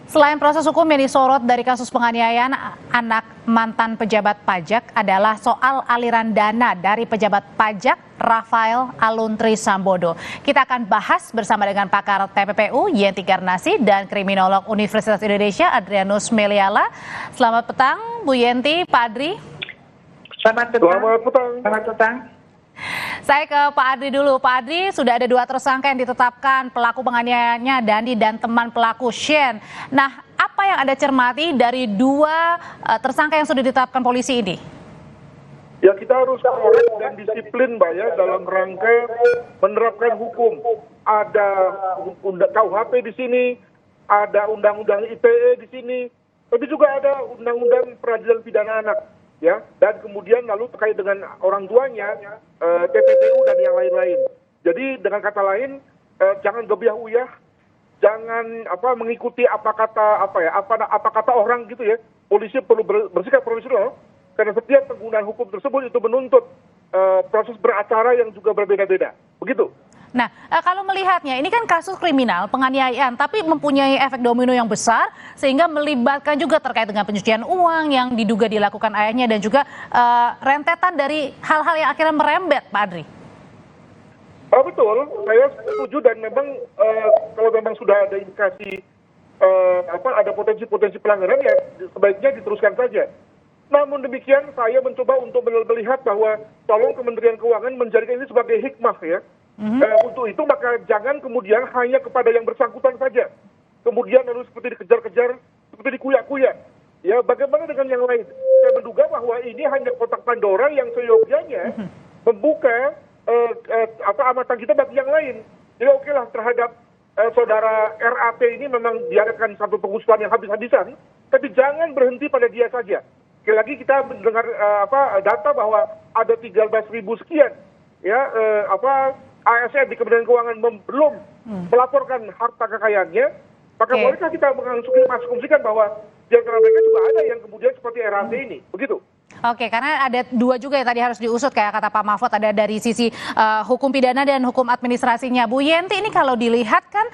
Selain proses hukum yang disorot dari kasus penganiayaan anak mantan pejabat pajak adalah soal aliran dana dari pejabat pajak Rafael Aluntri Sambodo. Kita akan bahas bersama dengan pakar TPPU Yenti Garnasi dan kriminolog Universitas Indonesia Adrianus Meliala. Selamat petang Bu Yenti, Pak Adri. Selamat petang. Selamat petang. Saya ke Pak Adri dulu. Pak Adri, sudah ada 2 tersangka yang ditetapkan, pelaku penganiayaannya Dandi dan teman pelaku Shen. Nah, apa yang Anda cermati dari 2 tersangka yang sudah ditetapkan polisi ini? Ya, kita harus korek dan disiplin, Mbak, ya, dalam rangka menerapkan hukum. Ada KUHP di sini, ada Undang-Undang ITE di sini, tapi juga ada Undang-Undang Peradilan Pidana Anak. Ya, dan kemudian lalu terkait dengan orang tuanya, TPPU dan yang lain-lain. Jadi dengan kata lain, jangan gebiah-uyah, jangan mengikuti apa kata orang gitu ya. Polisi perlu bersikap profesional karena setiap penggunaan hukum tersebut itu menuntut proses beracara yang juga berbeda-beda. Begitu. Nah, kalau melihatnya, ini kan kasus kriminal, penganiayaan, tapi mempunyai efek domino yang besar, sehingga melibatkan juga terkait dengan pencucian uang yang diduga dilakukan ayahnya, dan juga rentetan dari hal-hal yang akhirnya merembet, Pak Adri. Betul, saya setuju, dan memang kalau memang sudah ada indikasi ada potensi-potensi pelanggaran, ya sebaiknya diteruskan saja. Namun demikian, saya mencoba untuk melihat bahwa tolong Kementerian Keuangan menjadikan ini sebagai hikmah, ya. Untuk itu maka jangan kemudian hanya kepada yang bersangkutan saja. Kemudian lalu seperti dikejar-kejar, seperti dikuyak-kuyak. Ya, bagaimana dengan yang lain? Saya menduga bahwa ini hanya kotak Pandora yang seyogyanya membuka amatan kita bagi yang lain. Jadi okelah terhadap saudara RAT ini memang diadakan satu pengusutan yang habis-habisan, tapi jangan berhenti pada dia saja. Sekali lagi kita mendengar data bahwa ada 13.000 sekian ya ASN di Kementerian Keuangan belum melaporkan harta kekayaannya, maka bolehkah kita mengasumsikan bahwa di antara mereka juga ada yang kemudian seperti RAT ini, begitu? Oke, karena ada 2 juga yang tadi harus diusut, kayak kata Pak Mahfud, ada dari sisi hukum pidana dan hukum administrasinya. Bu Yenti, ini kalau dilihat kan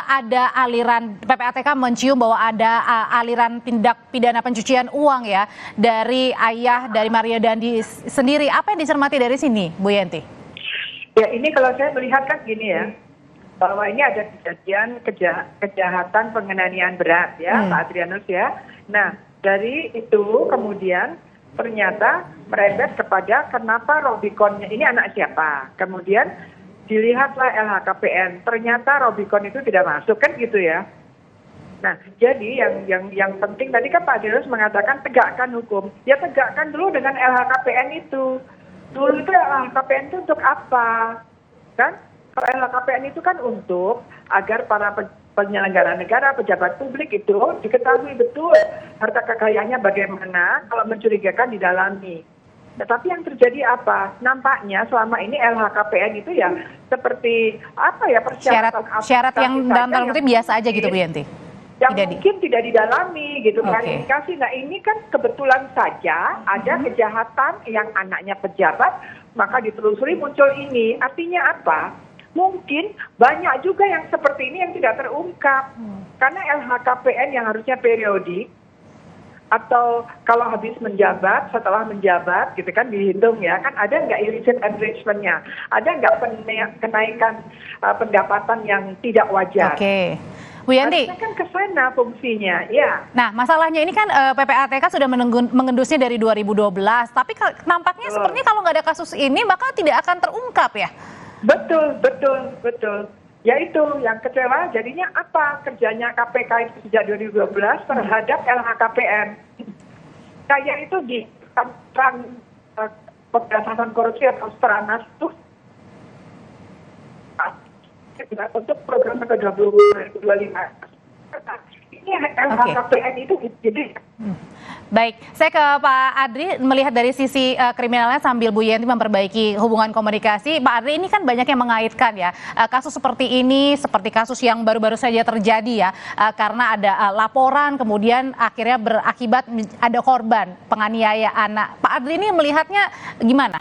ada aliran, PPATK mencium bahwa ada aliran tindak pidana pencucian uang ya dari ayah dari Mario Dandi sendiri. Apa yang dicermati dari sini, Bu Yenti? Ya, ini kalau saya melihat kan gini ya, bahwa ini ada kejadian kejahatan penganiayaan berat ya, Pak Adrianus ya. Nah, dari itu kemudian ternyata merembet kepada kenapa Robiconnya ini anak siapa. Kemudian dilihatlah LHKPN, ternyata Robicon itu tidak masuk, kan gitu ya. Nah, jadi yang penting tadi kan Pak Adrianus mengatakan tegakkan hukum. Ya, tegakkan dulu dengan LHKPN itu. Dulu itu LHKPN itu untuk apa? Kan? Kalau LHKPN itu kan untuk agar para penyelenggara negara, pejabat publik itu diketahui betul harta kekayaannya bagaimana, kalau mencurigakan didalami. Tetapi yang terjadi apa? Nampaknya selama ini LHKPN itu ya seperti persyaratan syarat yang dalam tanda kutip biasa aja gitu, Bu Yenti. Yang mungkin tidak didalami gitu, klarifikasi. Nah, ini kan kebetulan saja ada kejahatan yang anaknya pejabat, maka ditelusuri muncul ini. Artinya apa? Mungkin banyak juga yang seperti ini yang tidak terungkap. Karena LHKPN yang harusnya periodik, atau kalau habis menjabat, setelah menjabat gitu kan dihitung ya, kan ada nggak illicit enrichment-nya, ada nggak kenaikan pendapatan yang tidak wajar. Bu Yenti, harusnya kan ke sana fungsinya, ya. Nah, masalahnya ini kan PPATK sudah mengendusnya dari 2012, tapi nampaknya sepertinya kalau nggak ada kasus ini maka tidak akan terungkap ya? Betul. Ya itu yang kecewa, jadinya apa kerjanya KPK itu sejak 2012 terhadap LHKPN. Kayak itu di pemberantasan korupsi atau Stranas tuh untuk program ke-2025. Ini LHKPN itu jadi. Baik, saya ke Pak Adri melihat dari sisi kriminalnya sambil Bu Yenti memperbaiki hubungan komunikasi. Pak Adri, ini kan banyak yang mengaitkan ya kasus seperti ini, seperti kasus yang baru-baru saja terjadi ya, karena ada laporan kemudian akhirnya berakibat ada korban penganiayaan anak. Pak Adri ini melihatnya gimana?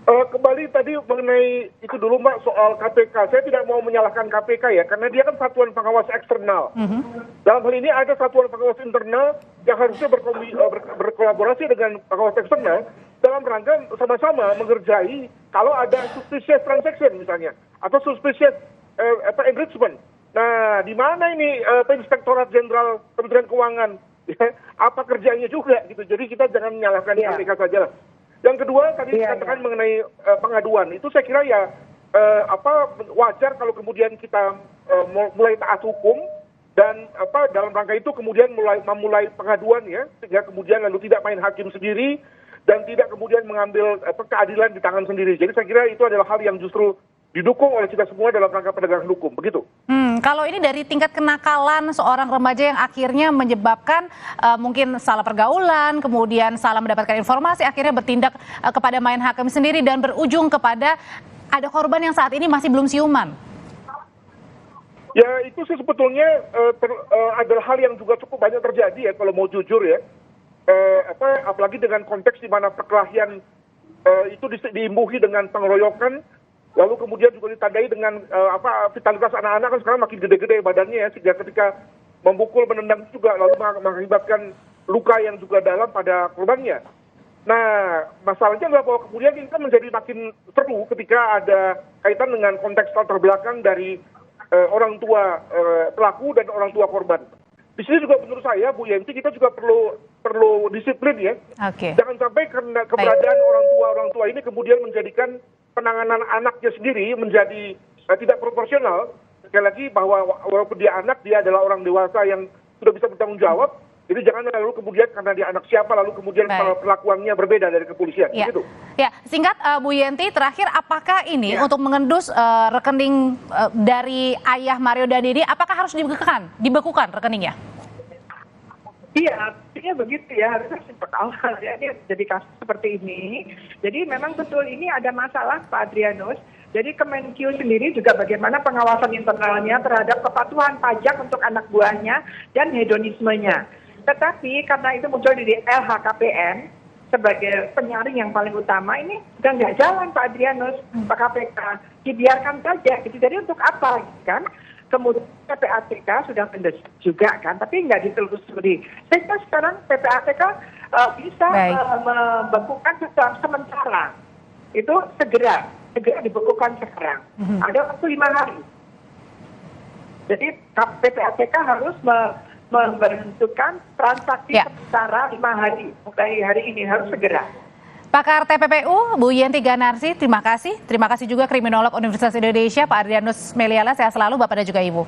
Kembali tadi mengenai itu dulu Mbak soal KPK. Saya tidak mau menyalahkan KPK ya, karena dia kan satuan pengawas eksternal. Dalam hal ini ada satuan pengawas internal yang harusnya berkolaborasi dengan pengawas eksternal dalam rangka sama-sama mengerjai kalau ada suspicious transaction misalnya atau suspicious enrichment. Nah, di mana ini Inspektorat Jenderal Kementerian Keuangan? Ya, apa kerjanya juga gitu. Jadi kita jangan menyalahkan KPK saja lah. Yang kedua tadi dikatakan mengenai pengaduan itu saya kira ya wajar kalau kemudian kita mulai taat hukum dan dalam rangka itu kemudian memulai pengaduan ya sehingga kemudian lalu tidak main hakim sendiri dan tidak kemudian mengambil keadilan di tangan sendiri. Jadi saya kira itu adalah hal yang justru didukung oleh kita semua dalam rangka penegakan hukum, begitu. Kalau ini dari tingkat kenakalan seorang remaja yang akhirnya menyebabkan mungkin salah pergaulan, kemudian salah mendapatkan informasi, akhirnya bertindak kepada main hakim sendiri dan berujung kepada ada korban yang saat ini masih belum siuman. Ya itu sih sebetulnya adalah hal yang juga cukup banyak terjadi ya kalau mau jujur ya. Apalagi dengan konteks di mana perkelahian itu diimbuhi dengan pengeroyokan. Lalu kemudian juga ditandai dengan vitalitas anak-anak kan sekarang makin gede-gede badannya ya, sehingga ketika memukul, menendang juga lalu mengakibatkan luka yang juga dalam pada korbannya. Nah, masalahnya adalah bahwa kemudian ini kan menjadi makin seru ketika ada kaitan dengan konteks latar belakang dari orang tua pelaku dan orang tua korban. Di sini juga menurut saya, Bu Yenti, kita juga perlu disiplin ya. Okay. Jangan sampai karena keberadaan orang tua ini kemudian menjadikan penanganan anaknya sendiri menjadi tidak proporsional. Sekali lagi bahwa walaupun dia anak, dia adalah orang dewasa yang sudah bisa bertanggung jawab. Jadi jangan lalu kemudian karena dia anak siapa lalu kemudian perlakuannya berbeda dari kepolisian. Ya. Gitu. Ya, singkat Bu Yenti, terakhir apakah ini untuk mengendus rekening dari ayah Mario Dandi ini, apakah harus dibekukan rekeningnya? Iya, artinya begitu ya, harusnya sejak awal ya, ini jadi kasus seperti ini. Jadi memang betul ini ada masalah Pak Adrianus. Jadi Kemenkyu sendiri juga bagaimana pengawasan internalnya terhadap kepatuhan pajak untuk anak buahnya dan hedonismenya. Tetapi karena itu muncul di LHKPN sebagai penyaring yang paling utama, ini sudah nggak jalan Pak Adrianus, Pak KPK. Dibiarkan saja gitu. Jadi untuk apa kan? Kemudian PPATK sudah mendesak juga kan, tapi nggak ditelusuri. Sehingga sekarang PPATK bisa membekukan sementara. Itu segera dibekukan sekarang. Ada waktu 5 hari. Jadi PPATK harus membentukkan transaksi sementara 5 hari. Mulai hari ini harus segera. Pakar TPPU, Bu Yenti Ganarsi, terima kasih. Terima kasih juga Kriminolog Universitas Indonesia, Pak Adrianus Meliala. Sehat selalu Bapak dan juga Ibu.